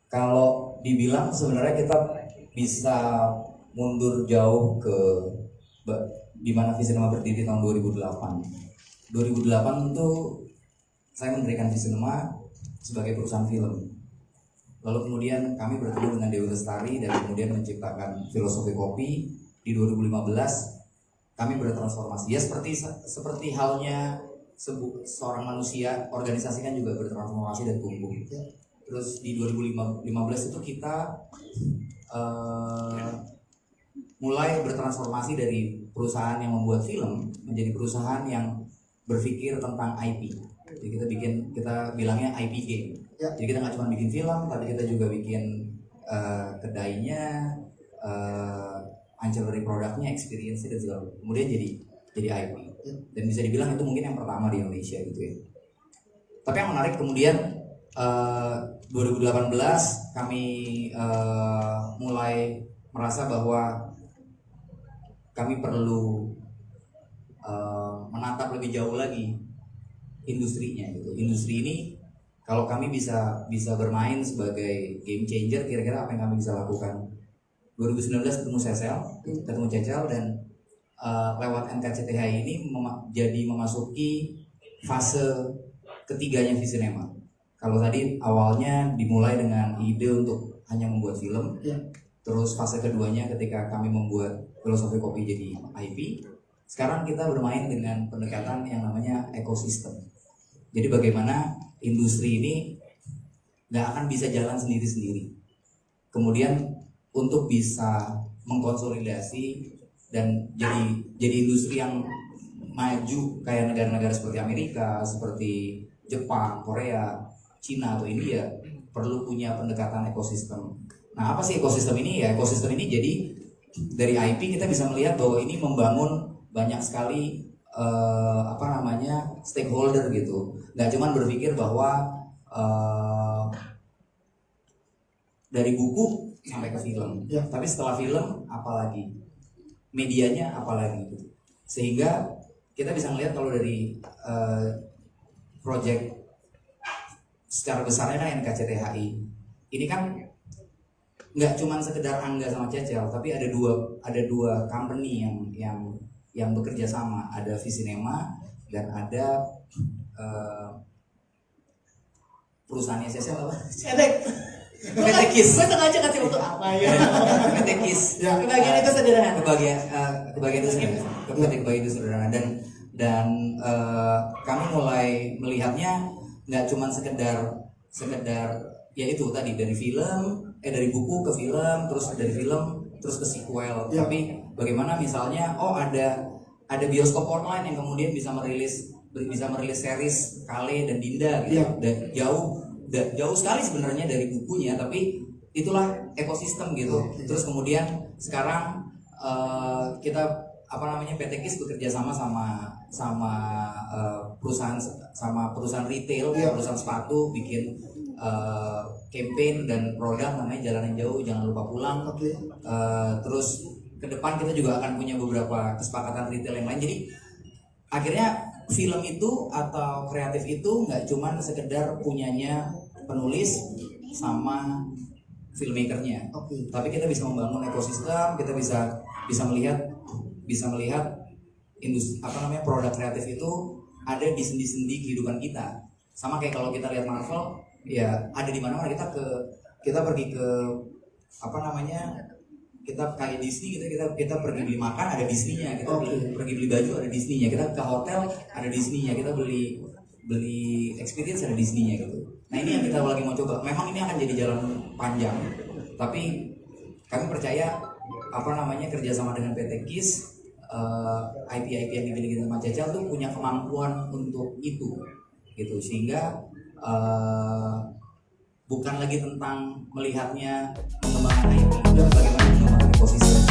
Kalau dibilang sebenarnya kita bisa mundur jauh ke di mana Visinema berdiri tahun 2008. 2008 itu saya mendirikan Visinema sebagai perusahaan film. Lalu kemudian kami bertemu dengan Dewi Lestari dan kemudian menciptakan filosofi kopi. Di 2015 kami bertransformasi. Ya seperti halnya seorang manusia, organisasi kan juga bertransformasi dan tumbuh. Terus di 2015 itu kita mulai bertransformasi dari perusahaan yang membuat film menjadi perusahaan yang berpikir tentang IP. Jadi kita bilangnya IP game. Jadi kita nggak cuma bikin film, tapi kita juga bikin kedainya, ancillary produknya, experience dan segala. Kemudian jadi IP. Dan bisa dibilang itu mungkin yang pertama di Indonesia gitu ya. Tapi yang menarik kemudian 2018 kami mulai merasa bahwa kami perlu menatap lebih jauh lagi industrinya gitu. Industri ini kalau kami bisa bermain sebagai game changer, kira-kira apa yang kami bisa lakukan? 2019 ketemu Cecel dan lewat NKCTHI ini jadi memasuki fase ketiganya Visinema. Kalau tadi awalnya dimulai dengan ide untuk hanya membuat film, terus fase keduanya ketika kami membuat filosofi kopi jadi IP. Sekarang kita bermain dengan pendekatan yang namanya ekosistem. Jadi bagaimana industri ini nggak akan bisa jalan sendiri-sendiri. Kemudian untuk bisa mengkonsolidasi dan jadi industri yang maju kayak negara-negara seperti Amerika, seperti Jepang, Korea, Cina atau India, perlu punya pendekatan ekosistem. Nah, apa sih ekosistem ini? Ya, ekosistem ini jadi dari IP kita bisa melihat bahwa ini membangun banyak sekali stakeholder gitu. Nggak cuma berpikir bahwa dari buku sampai ke film, tapi setelah film apalagi, medianya apalagi gitu. Sehingga kita bisa melihat kalau dari project secara besarnya kan NKCTHI ini kan nggak cuma sekedar Angga sama Cecel, tapi ada dua company yang bekerja sama. Ada Visinema dan ada perusahaannya Cecel apa? PT KIS. Gue sengaja kasih waktu apa ya? PT KIS. Kebagian itu sederhana. Kebagian itu sederhana dan kami mulai melihatnya nggak cuma sekedar ya itu tadi dari buku ke film, terus dari film terus ke sequel. Tapi bagaimana misalnya ada bioskop online yang kemudian bisa merilis series Kale dan Dinda gitu. Dan jauh sekali sebenarnya dari bukunya, tapi itulah ekosistem gitu. Terus kemudian sekarang kita PT KIS bekerja sama perusahaan retail, perusahaan sepatu, bikin campaign dan produk namanya Jalan yang Jauh Jangan Lupa Pulang. Terus ke depan kita juga akan punya beberapa kesepakatan retail yang lain. Jadi akhirnya film itu atau kreatif itu nggak cuma sekedar punyanya penulis sama filmmakernya, tapi kita bisa membangun ekosistem. Kita bisa melihat industri produk kreatif itu ada di sendi-sendi kehidupan kita. Sama kayak kalau kita lihat Marvel, ya ada di mana-mana. Kita pergi ke kita kayak Disney gitu, kita pergi beli makan ada Disney-nya, kita pergi beli baju ada Disney-nya, kita ke hotel ada Disney-nya, kita beli experience ada Disney-nya gitu. Nah, ini yang kita lagi mau coba. Memang ini akan jadi jalan panjang, tapi kami percaya kerjasama dengan PT KIS, IP yang dimiliki sama Cecel tuh punya kemampuan untuk itu gitu, sehingga bukan lagi tentang melihatnya mengembangkan IP, bagaimana mengembangkan ekosistem.